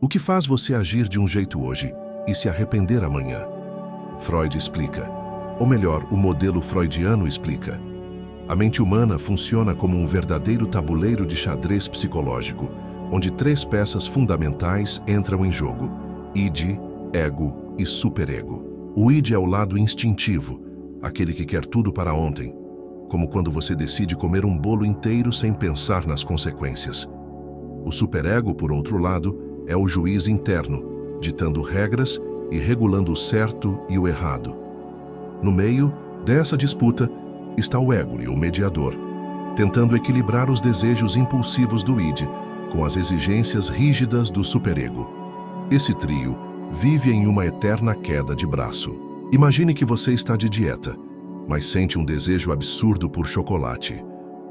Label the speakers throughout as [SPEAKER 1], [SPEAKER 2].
[SPEAKER 1] O que faz você agir de um jeito hoje e se arrepender amanhã? Freud explica. Ou melhor, o modelo freudiano explica. A mente humana funciona como um verdadeiro tabuleiro de xadrez psicológico, onde 3 peças fundamentais entram em jogo: id, ego e superego. O id é o lado instintivo, aquele que quer tudo para ontem, como quando você decide comer um bolo inteiro sem pensar nas consequências. O superego, por outro lado, é o juiz interno, ditando regras e regulando o certo e o errado. No meio dessa disputa está o ego, o mediador, tentando equilibrar os desejos impulsivos do id com as exigências rígidas do superego. Esse trio vive em uma eterna queda de braço. Imagine que você está de dieta, mas sente um desejo absurdo por chocolate.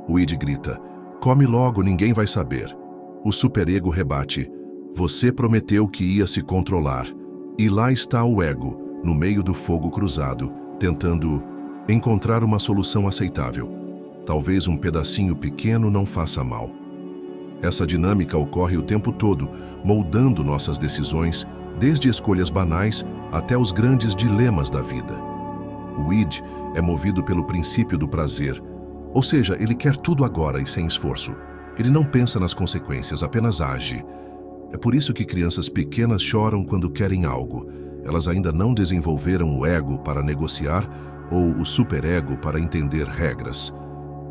[SPEAKER 1] O id grita: come logo, ninguém vai saber. O superego rebate: você prometeu que ia se controlar. E lá está o ego, no meio do fogo cruzado, tentando encontrar uma solução aceitável. Talvez um pedacinho pequeno não faça mal. Essa dinâmica ocorre o tempo todo, moldando nossas decisões, desde escolhas banais até os grandes dilemas da vida. O id é movido pelo princípio do prazer, ou seja, ele quer tudo agora e sem esforço. Ele não pensa nas consequências, apenas age. É por isso que crianças pequenas choram quando querem algo. Elas ainda não desenvolveram o ego para negociar ou o superego para entender regras.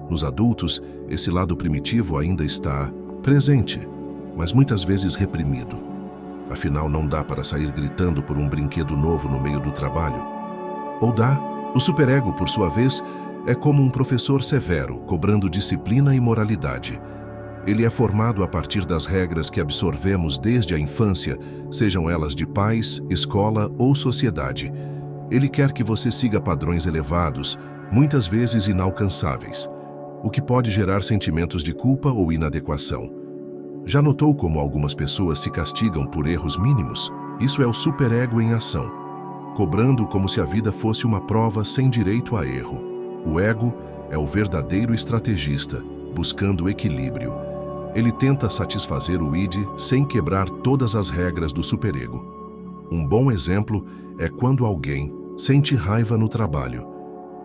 [SPEAKER 1] Nos adultos, esse lado primitivo ainda está presente, mas muitas vezes reprimido. Afinal, não dá para sair gritando por um brinquedo novo no meio do trabalho. Ou dá? O superego, por sua vez, é como um professor severo, cobrando disciplina e moralidade. Ele é formado a partir das regras que absorvemos desde a infância, sejam elas de pais, escola ou sociedade. Ele quer que você siga padrões elevados, muitas vezes inalcançáveis, o que pode gerar sentimentos de culpa ou inadequação. Já notou como algumas pessoas se castigam por erros mínimos? Isso é o superego em ação, cobrando como se a vida fosse uma prova sem direito a erro. O ego é o verdadeiro estrategista, buscando equilíbrio. Ele tenta satisfazer o id sem quebrar todas as regras do superego. Um bom exemplo é quando alguém sente raiva no trabalho,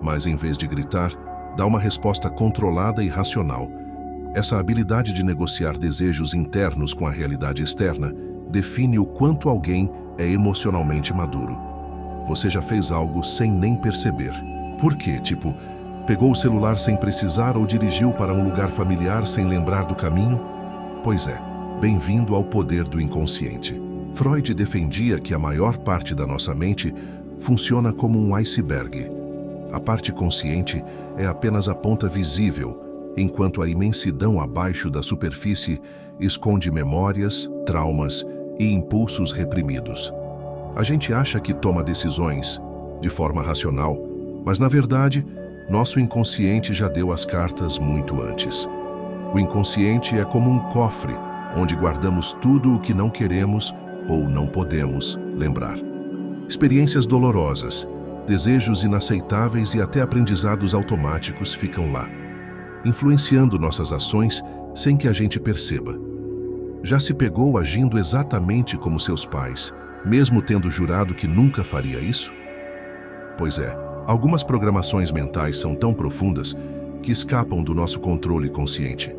[SPEAKER 1] mas em vez de gritar, dá uma resposta controlada e racional. Essa habilidade de negociar desejos internos com a realidade externa define o quanto alguém é emocionalmente maduro. Você já fez algo sem nem perceber. Por quê? Tipo, pegou o celular sem precisar ou dirigiu para um lugar familiar sem lembrar do caminho? Pois é, bem-vindo ao poder do inconsciente. Freud defendia que a maior parte da nossa mente funciona como um iceberg. A parte consciente é apenas a ponta visível, enquanto a imensidão abaixo da superfície esconde memórias, traumas e impulsos reprimidos. A gente acha que toma decisões de forma racional, mas na verdade, nosso inconsciente já deu as cartas muito antes. O inconsciente é como um cofre, onde guardamos tudo o que não queremos ou não podemos lembrar. Experiências dolorosas, desejos inaceitáveis e até aprendizados automáticos ficam lá, influenciando nossas ações sem que a gente perceba. Já se pegou agindo exatamente como seus pais, mesmo tendo jurado que nunca faria isso? Pois é, algumas programações mentais são tão profundas que escapam do nosso controle consciente.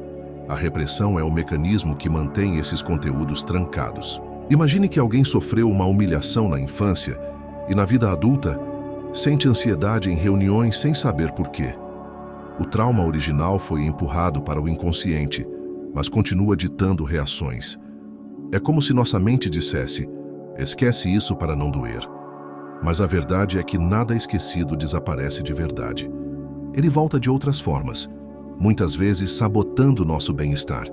[SPEAKER 1] A repressão é o mecanismo que mantém esses conteúdos trancados. Imagine que alguém sofreu uma humilhação na infância e na vida adulta sente ansiedade em reuniões sem saber por quê. O trauma original foi empurrado para o inconsciente, mas continua ditando reações. É como se nossa mente dissesse: esquece isso para não doer. Mas a verdade é que nada esquecido desaparece de verdade. Ele volta de outras formas, muitas vezes sabotando nosso bem-estar.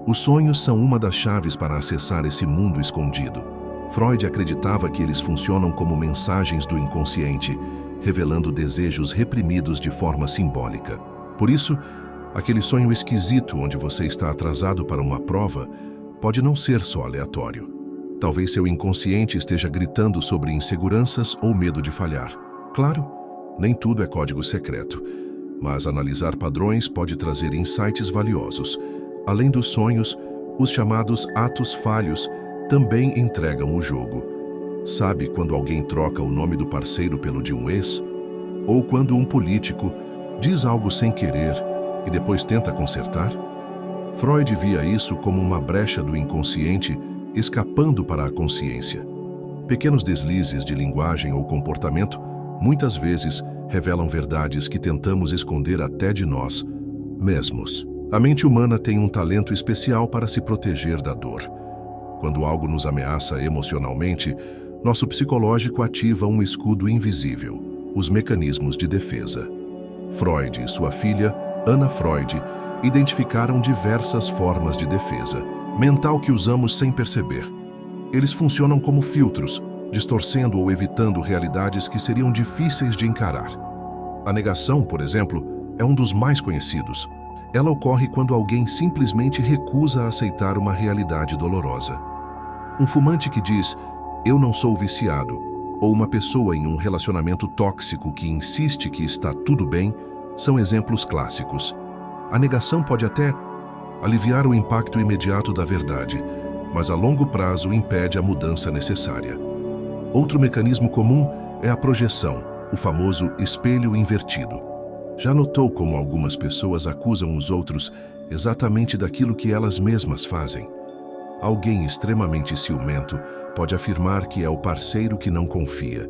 [SPEAKER 1] Os sonhos são uma das chaves para acessar esse mundo escondido. Freud acreditava que eles funcionam como mensagens do inconsciente, revelando desejos reprimidos de forma simbólica. Por isso, aquele sonho esquisito onde você está atrasado para uma prova pode não ser só aleatório. Talvez seu inconsciente esteja gritando sobre inseguranças ou medo de falhar. Claro, nem tudo é código secreto, mas analisar padrões pode trazer insights valiosos. Além dos sonhos, os chamados atos falhos também entregam o jogo. Sabe quando alguém troca o nome do parceiro pelo de um ex? Ou quando um político diz algo sem querer e depois tenta consertar? Freud via isso como uma brecha do inconsciente escapando para a consciência. Pequenos deslizes de linguagem ou comportamento muitas vezes revelam verdades que tentamos esconder até de nós mesmos. A mente humana tem um talento especial para se proteger da dor. Quando algo nos ameaça emocionalmente, nosso psicológico ativa um escudo invisível, os mecanismos de defesa. Freud e sua filha, Anna Freud, identificaram diversas formas de defesa mental que usamos sem perceber. Eles funcionam como filtros, distorcendo ou evitando realidades que seriam difíceis de encarar. A negação, por exemplo, é um dos mais conhecidos. Ela ocorre quando alguém simplesmente recusa aceitar uma realidade dolorosa. Um fumante que diz, "Eu não sou viciado", ou uma pessoa em um relacionamento tóxico que insiste que está tudo bem, são exemplos clássicos. A negação pode até aliviar o impacto imediato da verdade, mas a longo prazo impede a mudança necessária. Outro mecanismo comum é a projeção, o famoso espelho invertido. Já notou como algumas pessoas acusam os outros exatamente daquilo que elas mesmas fazem? Alguém extremamente ciumento pode afirmar que é o parceiro que não confia.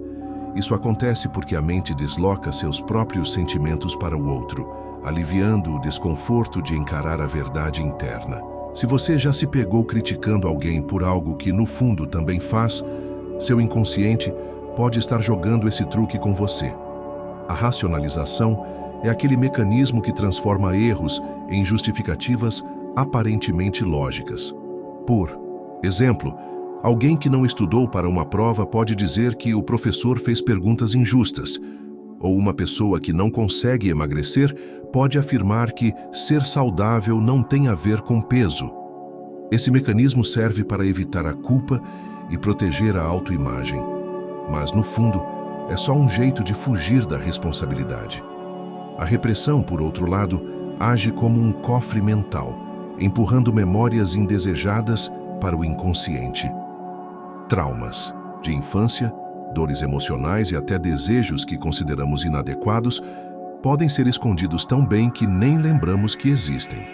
[SPEAKER 1] Isso acontece porque a mente desloca seus próprios sentimentos para o outro, aliviando o desconforto de encarar a verdade interna. Se você já se pegou criticando alguém por algo que no fundo também faz, seu inconsciente pode estar jogando esse truque com você. A racionalização é aquele mecanismo que transforma erros em justificativas aparentemente lógicas. Por exemplo, alguém que não estudou para uma prova pode dizer que o professor fez perguntas injustas, ou uma pessoa que não consegue emagrecer pode afirmar que ser saudável não tem a ver com peso. Esse mecanismo serve para evitar a culpa e proteger a autoimagem. Mas, no fundo, é só um jeito de fugir da responsabilidade. A repressão, por outro lado, age como um cofre mental, empurrando memórias indesejadas para o inconsciente. Traumas de infância, dores emocionais e até desejos que consideramos inadequados podem ser escondidos tão bem que nem lembramos que existem.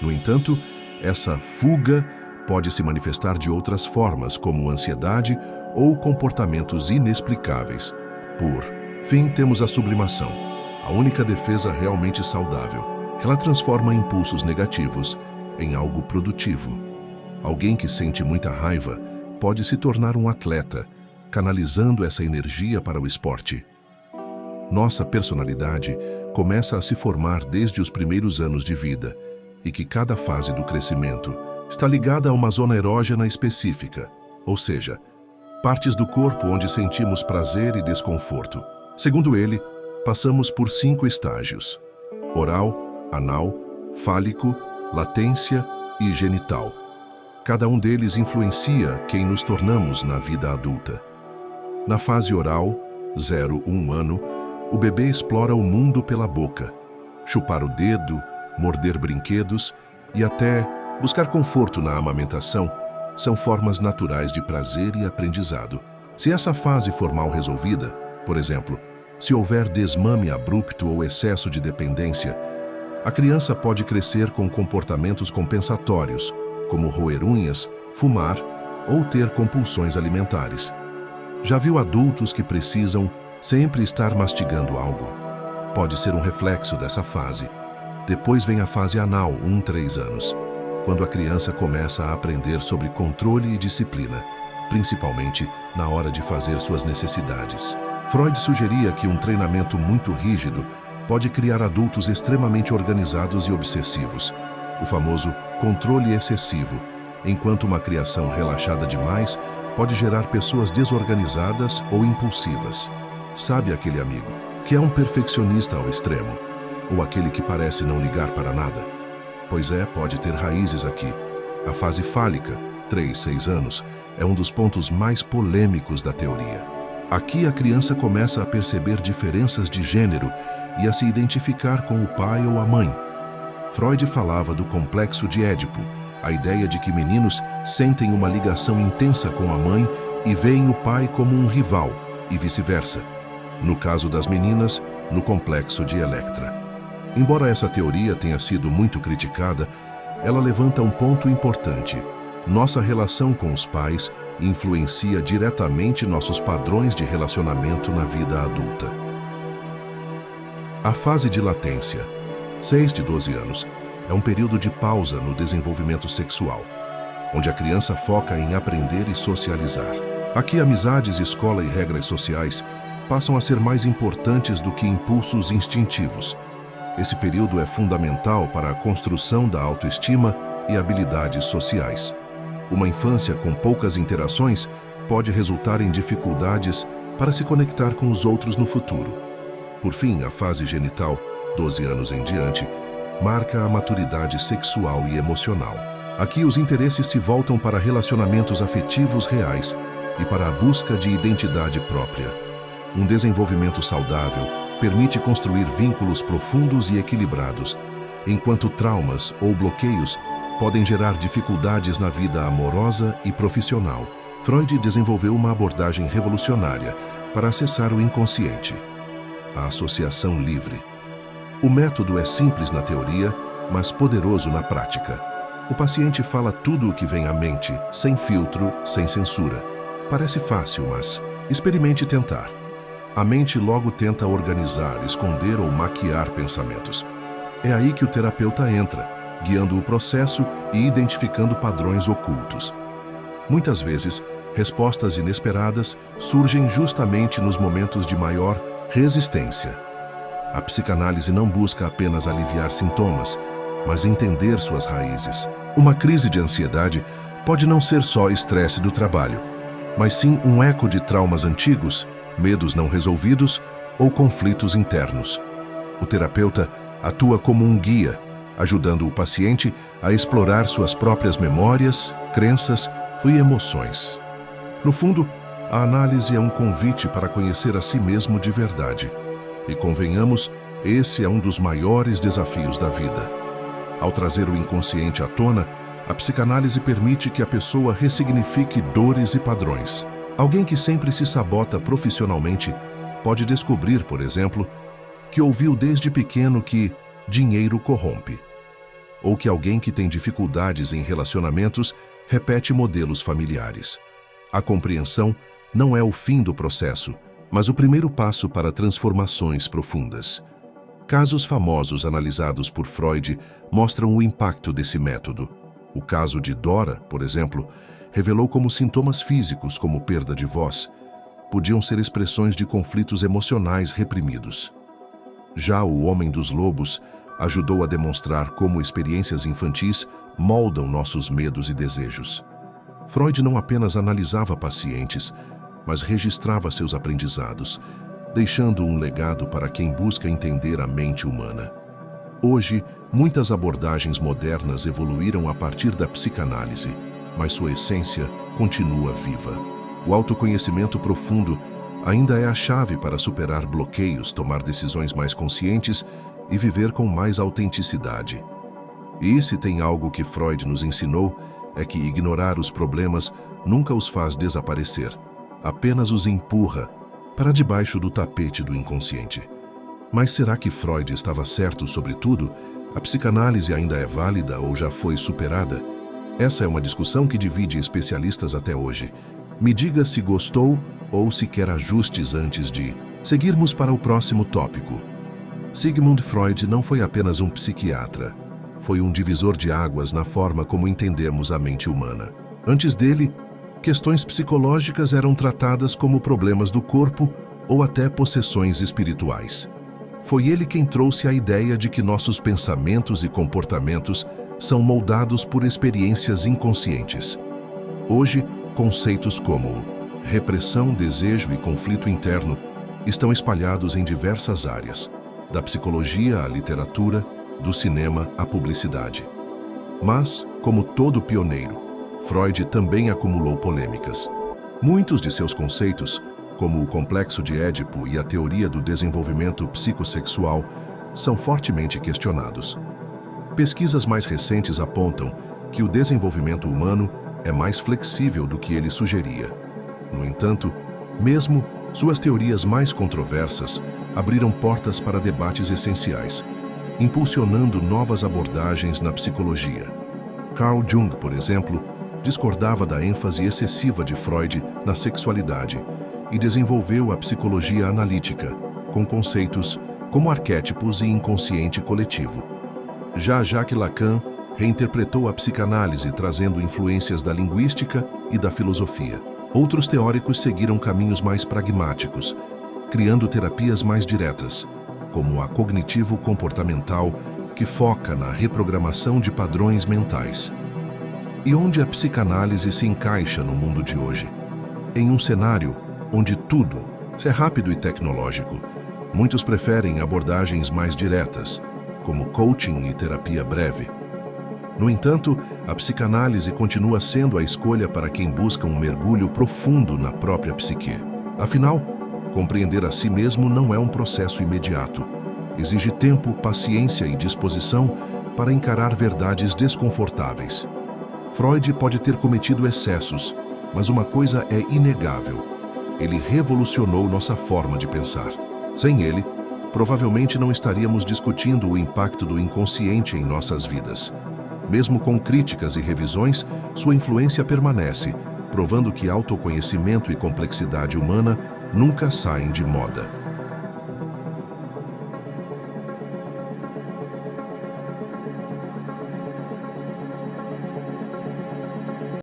[SPEAKER 1] No entanto, essa fuga pode se manifestar de outras formas, como ansiedade ou comportamentos inexplicáveis. Por fim, temos a sublimação, a única defesa realmente saudável. Ela transforma impulsos negativos em algo produtivo. Alguém que sente muita raiva pode se tornar um atleta, canalizando essa energia para o esporte. Nossa personalidade começa a se formar desde os primeiros anos de vida e que cada fase do crescimento está ligada a uma zona erógena específica, ou seja, partes do corpo onde sentimos prazer e desconforto. Segundo ele, passamos por 5 estágios: oral, anal, fálico, latência e genital. Cada um deles influencia quem nos tornamos na vida adulta. Na fase oral, 0–1 ano, o bebê explora o mundo pela boca. Chupar o dedo, morder brinquedos e até buscar conforto na amamentação são formas naturais de prazer e aprendizado. Se essa fase for mal resolvida, por exemplo, se houver desmame abrupto ou excesso de dependência, a criança pode crescer com comportamentos compensatórios, como roer unhas, fumar ou ter compulsões alimentares. Já viu adultos que precisam sempre estar mastigando algo? Pode ser um reflexo dessa fase. Depois vem a fase anal, 1–3 anos, quando a criança começa a aprender sobre controle e disciplina, principalmente na hora de fazer suas necessidades. Freud sugeria que um treinamento muito rígido pode criar adultos extremamente organizados e obsessivos, o famoso controle excessivo, enquanto uma criação relaxada demais pode gerar pessoas desorganizadas ou impulsivas. Sabe aquele amigo que é um perfeccionista ao extremo, ou aquele que parece não ligar para nada? Pois é, pode ter raízes aqui. A fase fálica, 3–6 anos, é um dos pontos mais polêmicos da teoria. Aqui a criança começa a perceber diferenças de gênero e a se identificar com o pai ou a mãe. Freud falava do complexo de Édipo, a ideia de que meninos sentem uma ligação intensa com a mãe e veem o pai como um rival, e vice-versa. No caso das meninas, no complexo de Electra. Embora essa teoria tenha sido muito criticada, ela levanta um ponto importante. Nossa relação com os pais influencia diretamente nossos padrões de relacionamento na vida adulta. A fase de latência, 6 de 12 anos, é um período de pausa no desenvolvimento sexual, onde a criança foca em aprender e socializar. Aqui, amizades, escola e regras sociais passam a ser mais importantes do que impulsos instintivos. Esse período é fundamental para a construção da autoestima e habilidades sociais. Uma infância com poucas interações pode resultar em dificuldades para se conectar com os outros no futuro. Por fim, a fase genital, 12 anos em diante, marca a maturidade sexual e emocional. Aqui, os interesses se voltam para relacionamentos afetivos reais e para a busca de identidade própria. Um desenvolvimento saudável permite construir vínculos profundos e equilibrados, enquanto traumas ou bloqueios podem gerar dificuldades na vida amorosa e profissional. Freud desenvolveu uma abordagem revolucionária para acessar o inconsciente: a associação livre. O método é simples na teoria, mas poderoso na prática. O paciente fala tudo o que vem à mente, sem filtro, sem censura. Parece fácil, mas experimente tentar. A mente logo tenta organizar, esconder ou maquiar pensamentos. É aí que o terapeuta entra, guiando o processo e identificando padrões ocultos. Muitas vezes, respostas inesperadas surgem justamente nos momentos de maior resistência. A psicanálise não busca apenas aliviar sintomas, mas entender suas raízes. Uma crise de ansiedade pode não ser só estresse do trabalho, mas sim um eco de traumas antigos, medos não resolvidos ou conflitos internos. O terapeuta atua como um guia, ajudando o paciente a explorar suas próprias memórias, crenças e emoções. No fundo, a análise é um convite para conhecer a si mesmo de verdade. E convenhamos, esse é um dos maiores desafios da vida. Ao trazer o inconsciente à tona, a psicanálise permite que a pessoa ressignifique dores e padrões. Alguém que sempre se sabota profissionalmente pode descobrir, por exemplo, que ouviu desde pequeno que dinheiro corrompe. Ou que alguém que tem dificuldades em relacionamentos repete modelos familiares. A compreensão não é o fim do processo, mas o primeiro passo para transformações profundas. Casos famosos analisados por Freud mostram o impacto desse método. O caso de Dora, por exemplo, revelou como sintomas físicos, como perda de voz, podiam ser expressões de conflitos emocionais reprimidos. Já O Homem dos Lobos ajudou a demonstrar como experiências infantis moldam nossos medos e desejos. Freud não apenas analisava pacientes, mas registrava seus aprendizados, deixando um legado para quem busca entender a mente humana. Hoje, muitas abordagens modernas evoluíram a partir da psicanálise, mas sua essência continua viva. O autoconhecimento profundo ainda é a chave para superar bloqueios, tomar decisões mais conscientes e viver com mais autenticidade. E se tem algo que Freud nos ensinou, é que ignorar os problemas nunca os faz desaparecer, apenas os empurra para debaixo do tapete do inconsciente. Mas será que Freud estava certo sobre tudo? A psicanálise ainda é válida ou já foi superada? Essa é uma discussão que divide especialistas até hoje. Me diga se gostou ou se quer ajustes antes de seguirmos para o próximo tópico. Sigmund Freud não foi apenas um psiquiatra. Foi um divisor de águas na forma como entendemos a mente humana. Antes dele, questões psicológicas eram tratadas como problemas do corpo ou até possessões espirituais. Foi ele quem trouxe a ideia de que nossos pensamentos e comportamentos são moldados por experiências inconscientes. Hoje, conceitos como repressão, desejo e conflito interno estão espalhados em diversas áreas, da psicologia à literatura, do cinema à publicidade. Mas, como todo pioneiro, Freud também acumulou polêmicas. Muitos de seus conceitos, como o complexo de Édipo e a teoria do desenvolvimento psicossexual, são fortemente questionados. Pesquisas mais recentes apontam que o desenvolvimento humano é mais flexível do que ele sugeria. No entanto, mesmo suas teorias mais controversas abriram portas para debates essenciais, impulsionando novas abordagens na psicologia. Carl Jung, por exemplo, discordava da ênfase excessiva de Freud na sexualidade e desenvolveu a psicologia analítica, com conceitos como arquétipos e inconsciente coletivo. Já Jacques Lacan reinterpretou a psicanálise trazendo influências da linguística e da filosofia. Outros teóricos seguiram caminhos mais pragmáticos, criando terapias mais diretas, como a cognitivo-comportamental, que foca na reprogramação de padrões mentais. E onde a psicanálise se encaixa no mundo de hoje? Em um cenário onde tudo é rápido e tecnológico, muitos preferem abordagens mais diretas, como coaching e terapia breve. No entanto, a psicanálise continua sendo a escolha para quem busca um mergulho profundo na própria psique. Afinal, compreender a si mesmo não é um processo imediato. Exige tempo, paciência e disposição para encarar verdades desconfortáveis. Freud pode ter cometido excessos, mas uma coisa é inegável: ele revolucionou nossa forma de pensar. Sem ele, provavelmente não estaríamos discutindo o impacto do inconsciente em nossas vidas. Mesmo com críticas e revisões, sua influência permanece, provando que autoconhecimento e complexidade humana nunca saem de moda.